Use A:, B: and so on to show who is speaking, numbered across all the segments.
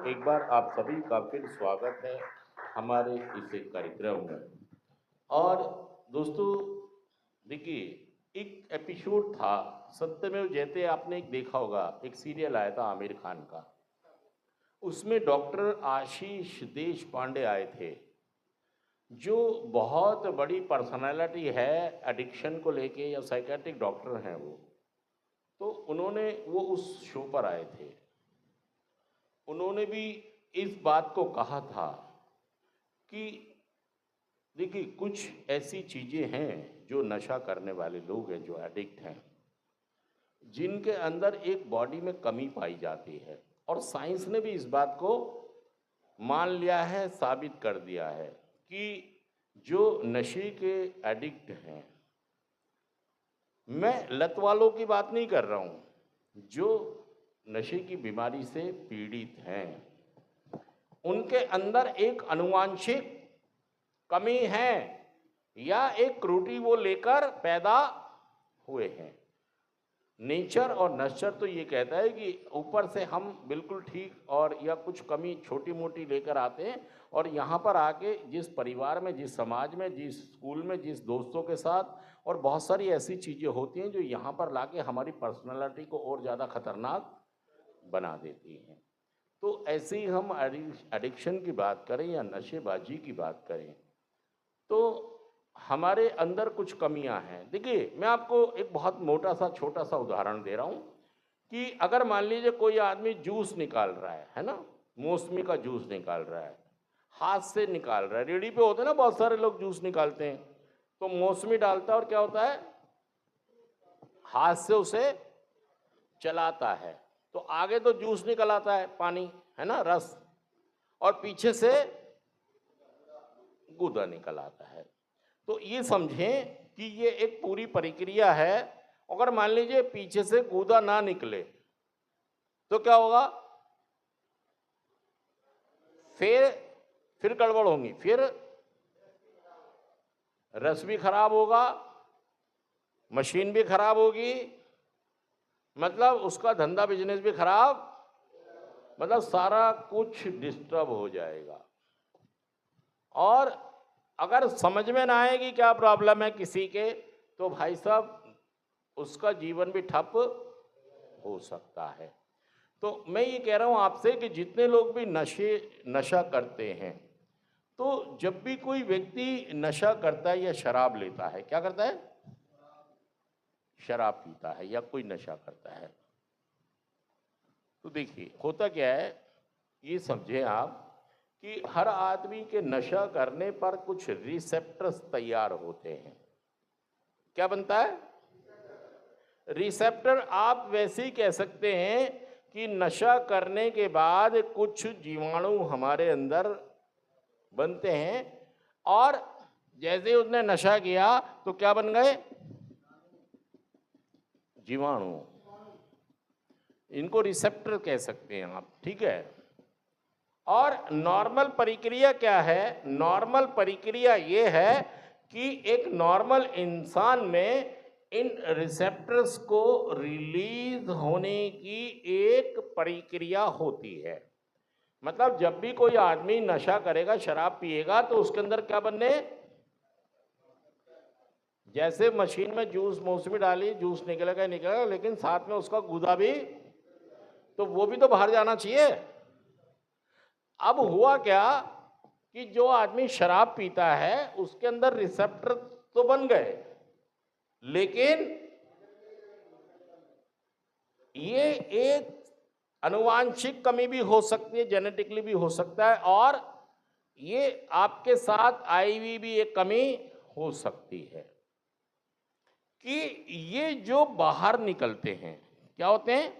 A: एक बार आप सभी का फिर स्वागत है हमारे इस एक कार्यक्रम में। और दोस्तों, देखिए, एक एपिसोड था सत्यमेव जयते, आपने एक देखा होगा, एक सीरियल आया था आमिर खान का। उसमें डॉक्टर आशीष देश पांडे आए थे, जो बहुत बड़ी पर्सनालिटी है एडिक्शन को लेके, या साइकेट्रिक डॉक्टर हैं वो। तो वो उस शो पर आए थे। उन्होंने भी इस बात को कहा था कि देखिए, कुछ ऐसी चीज़ें हैं जो नशा करने वाले लोग हैं, जो एडिक्ट हैं, जिनके अंदर एक बॉडी में कमी पाई जाती है। और साइंस ने भी इस बात को मान लिया है, साबित कर दिया है कि जो नशे के एडिक्ट हैं, मैं लत वालों की बात नहीं कर रहा हूँ, जो नशे की बीमारी से पीड़ित हैं, उनके अंदर एक आनुवांशिक कमी है या एक त्रुटि वो लेकर पैदा हुए हैं। नेचर और नर्चर तो ये कहता है कि ऊपर से हम बिल्कुल ठीक और या कुछ कमी छोटी मोटी लेकर आते हैं, और यहाँ पर आके जिस परिवार में, जिस समाज में, जिस स्कूल में, जिस दोस्तों के साथ, और बहुत सारी ऐसी चीज़ें होती हैं जो यहाँ पर लाके हमारी पर्सनालिटी को और ज़्यादा खतरनाक बना देती हैं। तो ऐसे ही हम एडिक्शन की बात करें या नशेबाजी की बात करें, तो हमारे अंदर कुछ कमियां हैं। देखिए, मैं आपको एक बहुत मोटा सा छोटा सा उदाहरण दे रहा हूं कि अगर मान लीजिए कोई आदमी जूस निकाल रहा है ना, मौसमी का जूस निकाल रहा है, हाथ से निकाल रहा है। रेडी पे होते हैं ना, बहुत सारे लोग जूस निकालते हैं, तो मौसमी डालता है और क्या होता है, हाथ से उसे चलाता है, तो आगे तो जूस निकल आता है, पानी है ना, रस, और पीछे से गूदा निकल आता है। तो ये समझें कि ये एक पूरी प्रक्रिया है। अगर मान लीजिए पीछे से गूदा ना निकले तो क्या होगा, फिर गड़बड़ होगी, फिर रस भी खराब होगा, मशीन भी खराब होगी, मतलब उसका धंधा बिजनेस भी खराब, मतलब सारा कुछ डिस्टर्ब हो जाएगा। और अगर समझ में ना आएगी क्या प्रॉब्लम है किसी के, तो भाई साहब उसका जीवन भी ठप हो सकता है। तो मैं ये कह रहा हूँ आपसे कि जितने लोग भी नशा करते हैं, तो जब भी कोई व्यक्ति नशा करता है या शराब लेता है, क्या करता है, शराब पीता है या कोई नशा करता है, तो देखिए होता क्या है, ये समझें आप कि हर आदमी के नशा करने पर कुछ रिसेप्टर्स तैयार होते हैं। क्या बनता है, रिसेप्टर। आप वैसे ही कह सकते हैं कि नशा करने के बाद कुछ जीवाणु हमारे अंदर बनते हैं, और जैसे ही उसने नशा किया तो क्या बन गए, जीवाणु। इनको रिसेप्टर कह सकते हैं आप, ठीक है। और नॉर्मल प्रक्रिया क्या है, नॉर्मल प्रक्रिया ये है कि एक नॉर्मल इंसान में इन रिसेप्टर्स को रिलीज होने की एक प्रक्रिया होती है। मतलब जब भी कोई आदमी नशा करेगा, शराब पिएगा, तो उसके अंदर क्या बनने, जैसे मशीन में जूस मौसमी डाली, जूस निकलेगा निकलेगा, लेकिन साथ में उसका गूदा भी, तो वो भी तो बाहर जाना चाहिए। अब हुआ क्या कि जो आदमी शराब पीता है उसके अंदर रिसेप्टर तो बन गए, लेकिन ये एक आनुवांशिक कमी भी हो सकती है, जेनेटिकली भी हो सकता है, और ये आपके साथ आई हुई भी एक कमी हो सकती है कि ये जो बाहर निकलते हैं, क्या होते हैं,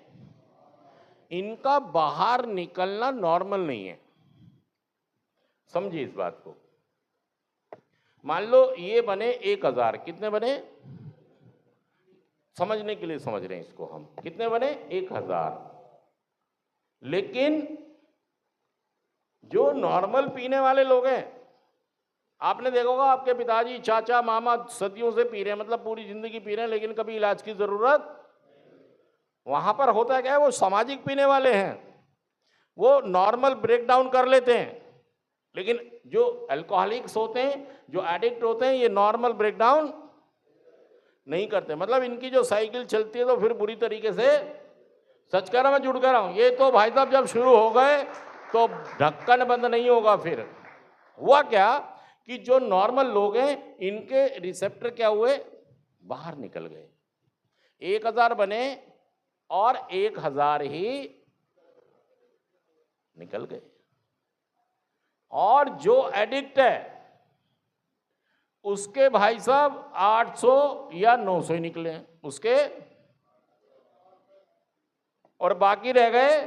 A: इनका बाहर निकलना नॉर्मल नहीं है। समझिए इस बात को। मान लो ये बने 1000, कितने बने, समझने के लिए समझ रहे हैं इसको हम, कितने बने, 1000। लेकिन जो नॉर्मल पीने वाले लोग हैं, आपने देखा होगा आपके पिताजी, चाचा, मामा सदियों से पी रहे हैं, मतलब पूरी जिंदगी पी रहे हैं, लेकिन कभी इलाज की जरूरत, वहां पर होता है क्या है, वो सामाजिक पीने वाले हैं, वो नॉर्मल ब्रेकडाउन कर लेते हैं, लेकिन जो अल्कोहलिक्स होते हैं, जो एडिक्ट होते हैं, ये नॉर्मल ब्रेकडाउन नहीं करते। मतलब इनकी जो साइकिल चलती है तो फिर बुरी तरीके से, सच कह रहा मैं झूठ कह रहा हूं, ये तो भाई साहब जब शुरू हो गए तो ढक्कन बंद नहीं होगा। फिर हुआ क्या कि जो नॉर्मल लोग हैं इनके रिसेप्टर क्या हुए, बाहर निकल गए। 1000 बने और 1000 ही निकल गए। और जो एडिक्ट है उसके भाई साहब 800 या 900 ही निकले हैं उसके, और बाकी रह गए।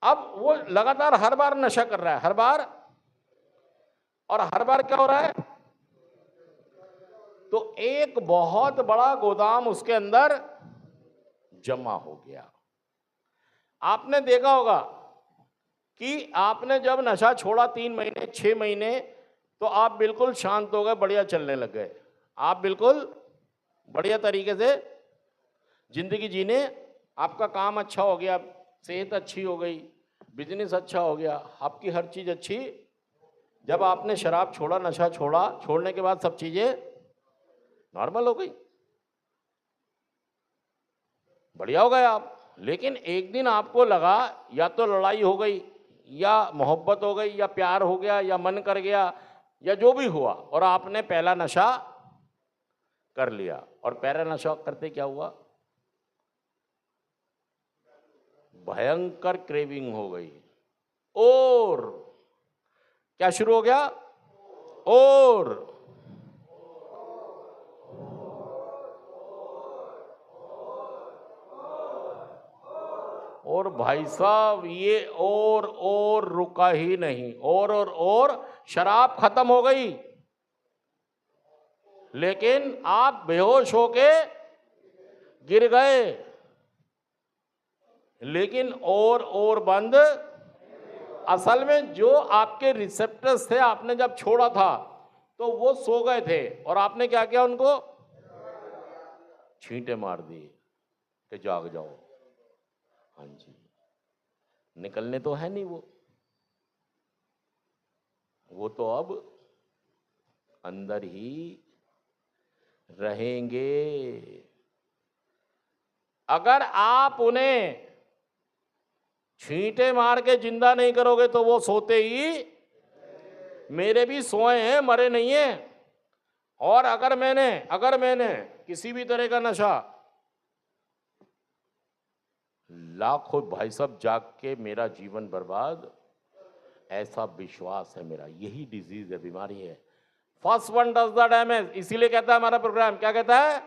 A: अब वो लगातार हर बार नशा कर रहा है, हर बार, और हर बार क्या हो रहा है, तो एक बहुत बड़ा गोदाम उसके अंदर जमा हो गया। आपने देखा होगा कि आपने जब नशा छोड़ा 3 महीने 6 महीने, तो आप बिल्कुल शांत हो गए, बढ़िया चलने लग गए, आप बिल्कुल बढ़िया तरीके से जिंदगी जीने, आपका काम अच्छा हो गया, सेहत अच्छी हो गई, बिजनेस अच्छा हो गया, आपकी हर चीज़ अच्छी। जब आपने शराब छोड़ा, नशा छोड़ा, छोड़ने के बाद सब चीज़ें नॉर्मल हो गई, बढ़िया हो गए आप। लेकिन एक दिन आपको लगा या तो लड़ाई हो गई, या मोहब्बत हो गई, या प्यार हो गया, या मन कर गया, या जो भी हुआ, और आपने पहला नशा कर लिया। और पहला नशा करते क्या हुआ, भयंकर क्रेविंग हो गई। और क्या शुरू हो गया, और भाई साहब ये और रुका ही नहीं, और शराब खत्म हो गई, लेकिन आप बेहोश होके गिर गए, लेकिन और बंद। असल में जो आपके रिसेप्टर्स थे, आपने जब छोड़ा था तो वो सो गए थे, और आपने क्या किया, उनको छींटे मार दिए कि जाग जाओ। हाँ जी, निकलने तो है नहीं वो तो अब अंदर ही रहेंगे। अगर आप उन्हें छींटे मार के जिंदा नहीं करोगे तो वो सोते ही, मेरे भी सोए हैं, मरे नहीं हैं। और अगर मैंने किसी भी तरह का नशा, लाखों भाई साहब जाग के मेरा जीवन बर्बाद, ऐसा विश्वास है मेरा। यही डिजीज है, बीमारी है। First one does the damage. इसीलिए कहता है हमारा प्रोग्राम, क्या कहता है,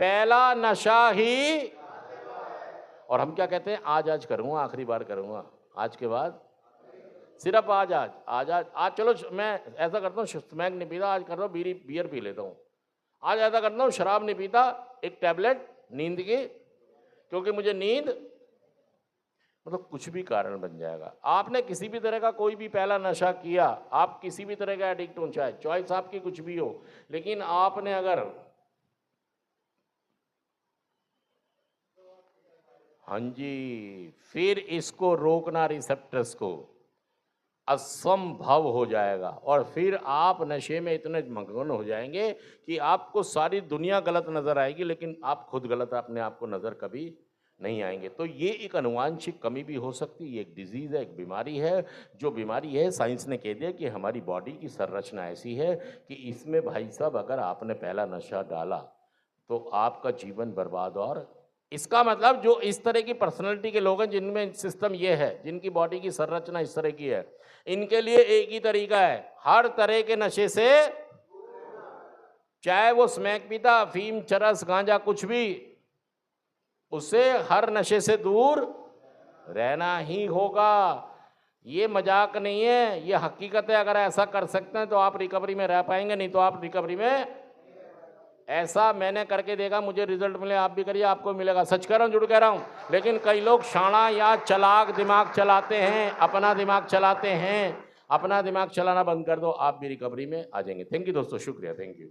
A: पहला नशा ही। और हम क्या कहते हैं, आज करूंगा, आखिरी बार करूंगा, आज के बाद सिर्फ आज चलो मैं ऐसा करता हूँ, स्मैक नहीं पीता, आज करता हूँ बियर पी लेता हूँ, आज ऐसा करता हूँ शराब नहीं पीता, एक टैबलेट नींद की, क्योंकि मुझे नींद, मतलब कुछ भी कारण बन जाएगा। आपने किसी भी तरह का कोई भी पहला नशा किया, आप किसी भी तरह का एडिक्ट हो, चाहे चॉइस आपकी कुछ भी हो, लेकिन आपने अगर, हाँ जी, फिर इसको रोकना रिसेप्टर्स को असंभव हो जाएगा। और फिर आप नशे में इतने मगन हो जाएंगे कि आपको सारी दुनिया गलत नजर आएगी, लेकिन आप खुद गलत अपने आप को नजर कभी नहीं आएंगे। तो ये एक अनुवांशिक कमी भी हो सकती है, ये एक डिजीज़ है, एक बीमारी है। जो बीमारी है, साइंस ने कह दिया कि हमारी बॉडी की संरचना ऐसी है कि इसमें भाई साहब अगर आपने पहला नशा डाला तो आपका जीवन बर्बाद। और इसका मतलब जो इस तरह की पर्सनैलिटी के लोग हैं, जिनमें सिस्टम ये है, जिनकी बॉडी की संरचना इस तरह की है, इनके लिए एक ही तरीका है, हर तरह के नशे से, चाहे वो स्मैक पीता, अफीम, चरस, गांजा, कुछ भी, उससे हर नशे से दूर रहना ही होगा। ये मजाक नहीं है, ये हकीकत है। अगर ऐसा कर सकते हैं तो आप रिकवरी में रह पाएंगे, नहीं तो आप रिकवरी में, ऐसा मैंने करके देखा, मुझे रिजल्ट मिले, आप भी करिए, आपको मिलेगा। सच कह रहा हूँ, झूठ कह रहा हूँ। लेकिन कई लोग शाना या चलाक दिमाग चलाते हैं, अपना दिमाग चलाते हैं। अपना दिमाग चलाना बंद कर दो, आप भी रिकवरी में आ जाएंगे। थैंक यू दोस्तों, शुक्रिया, थैंक यू।